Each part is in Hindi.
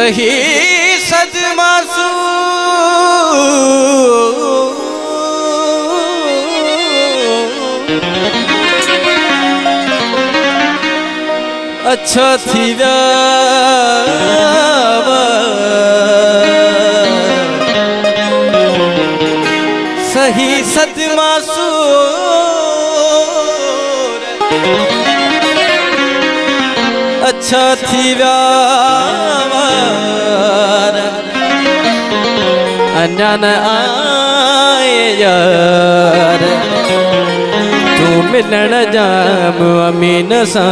सही सदमासू अच्छा थी सही सदमासू अच्छा थी अन्या न आए यार तू मिलन जाम अमीन सा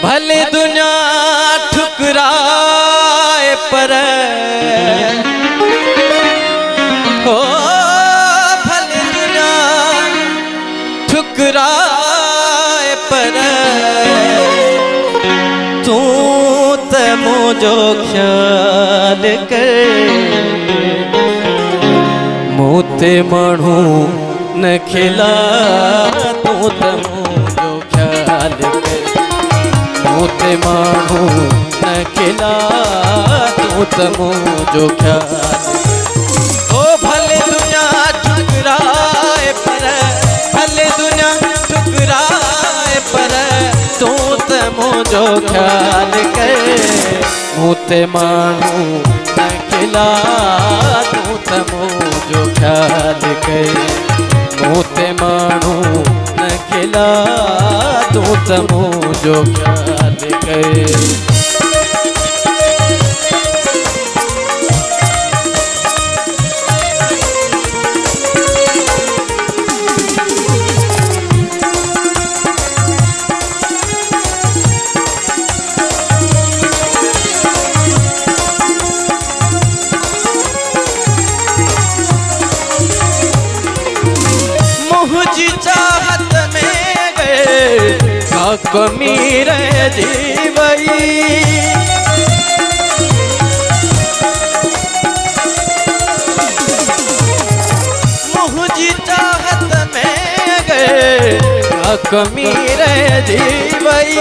भले दुनिया ठुकराए पर हो भले दुनिया ठुकराए पर तू त मुझो ख्याल कर मोते मानू न खिला तू त मुझो ख्याल कर मोते मानू न खिला तू त मुझो ख्याल ओ भले दुनिया ठुकराए पर भले दुनिया ठुकराए पर तू त मुझो ख्याल कर मोते मानू न खिला तू त मुझो ख्याल कर मोते मानू न खिला तू त मुझो ख्याल कर मुझी चाहत में गए कमी रह जीवई मुझी चाहत में गए कमी रह जीवई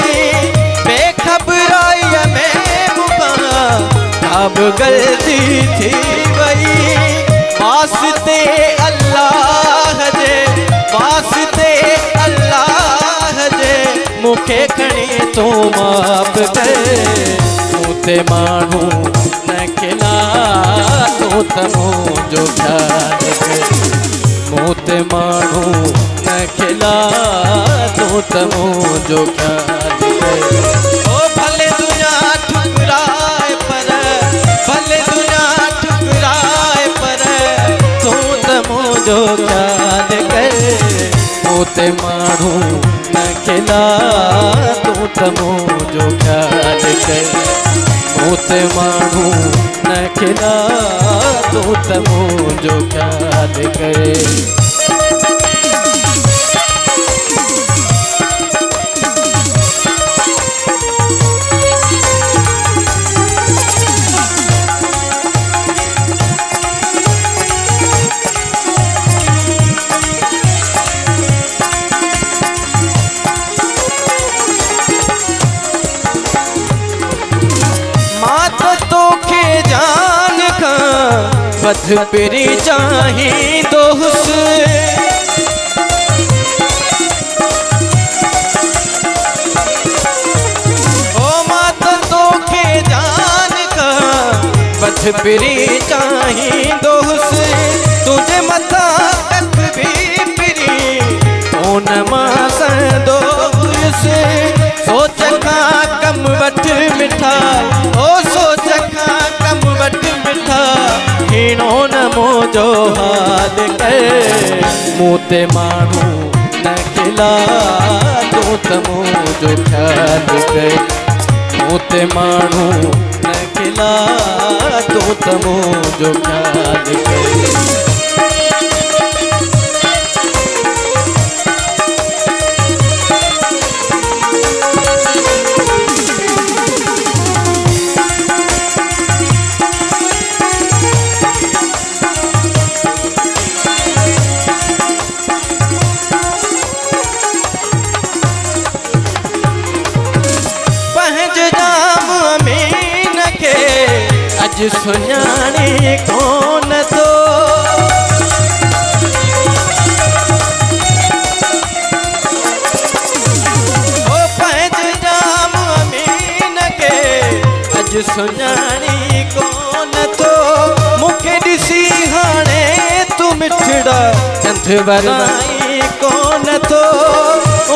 बेखबराई में मुका अब गलती थी वही वास्ते अल्लाह जे वास्ते अल्लाह जे मुखे खणी तो माफ कर मूते मानू न खिला तू त मुझो ख्याल कर मूते मानू न खिला तू त मुझो ख्याल कर ओ भले दुनिया ठुकराए पर भले दुनिया ठुकराए पर तू त मुझो ख्याल कर मूते मानू न खिला तू त मुझो ख्याल कर मूते मानू न खिला तू त मुझो ख्याल कर बध पिरी चाही दोस्त ओ मात तो के जान का बध पिरी चाही दोस्त तुझे मथा कख भी पिरी तो न मास दोस्त सोच का कम वठ मिठा ओ सोच का कम वठ मिठा हीणो न मुझो हाल कर मूते मानू न खिला तू त मुझो ख्याल कर मूते मानू न खिला तू त मुझो ख्याल कर अज सुञाणे कोन तो ओ पंहिंज जाम अमीन के अज सुञाणी कोन तो मूंखे ॾिसी हाणे तू मिठड़ा कंध वराई कोन तो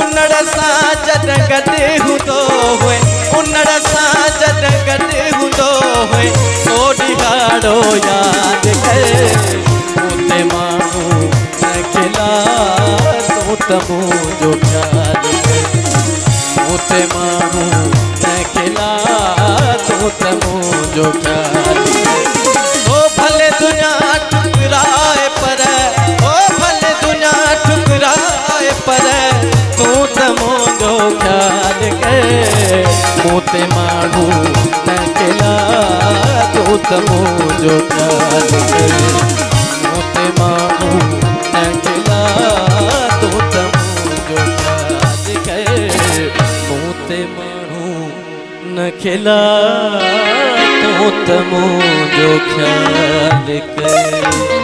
उनड़ सां जॾहिं गॾु हूंदो हुए उनड़ सां जॾहिं गॾु हूंदो हुए सो ॾिहाड़ो यादि कर उते माण्हू न खिला तूं त मुंहिंजो ख़्यालु कर उते माण्हू न खिला तूं त मुंहिंजो ख़्यालु कर ओ भले दुनिया ठुकराए पर ओ भले दुनिया ठुकराए पर तूं त मुंहिंजो ख़्यालु कर मूं ते माण्हू न खिला तूं त मुंहिंजो ख़्यालु कर मूं ते माण्हू न खिला तूं त मुंहिंजो ख़्यालु कर मूं ते माण्हू न खिला तूं त मुंहिंजो ख़्यालु कर।